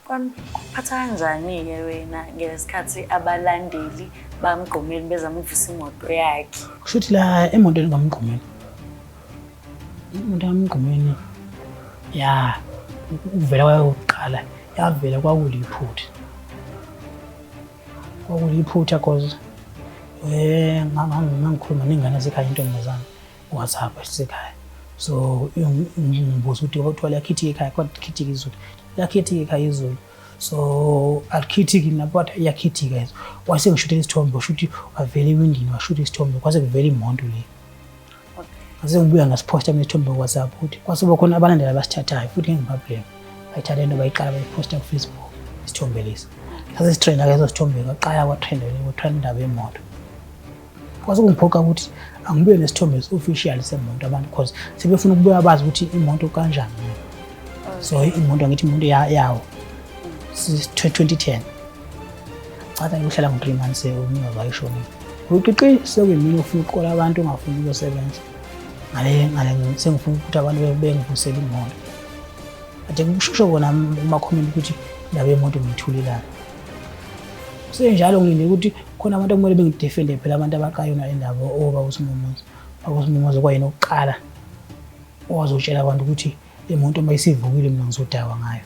Kuphatha kanjani-ke wena ngesikhathi abalandeli bamgqumeni bezama ukuvusa imoto yakhe? Kusho ukuthi la emotweni kaMgqumeni, imoto kaMgqumeni ukuvela kwayo kokuqala yavela kwakuliphutha. Kwakuliphutha cause ngangikhuluma nengane zasekhaya intombazane WhatsApp esekhaya. So ngibuza ukuthi kwathiwa liyakhithika ekhaya, kwakhithika izulu. Liyakhithika ekhaya izulu. So alikhithiki lapho iyakhithika izulu. Wase ngishuthe isithombe, ushuthi wavela ewindini washutha isithombe kwase kuvela imoto le. Ngase ngibuya ngasiphosta mina isithombe WhatsApp ukuthi kwaseba khona abalandeli abasithathayo futhi ngengibablame. Bayithatha into bayiqala bayiposta ku Facebook isithombe lesi. Sase sitrenda ke sithombe kwaqala kwatrenda indaba yemoto. Kwase kungiphoqa ukuthi angibuye nesithombe official semoto abantu because sebefuna ukubuya bazi ukuthi imoto kanjani. So imoto ngithi imoto yawo 2010. Chaza ngihlala ngo3 months umnyaka wayishonile. Uqiqi sekuyimini ufuna ukuqola abantu ongafuni ukusebenza. Ngale sengifuna ukuthi abantu bengivusele imoto. Ade ngishusho bona uma comment ukuthi indaba yemoto ngiyithulilana. Senjalo ngilinde ukuthi khona abantu okumele bengidefende phela abantu abaqayona indaba oba uSimomoza. AkuSimomoza kwayena oqala owazotshela abantu ukuthi le moto mayisivukile mina ngizodawa ngayo.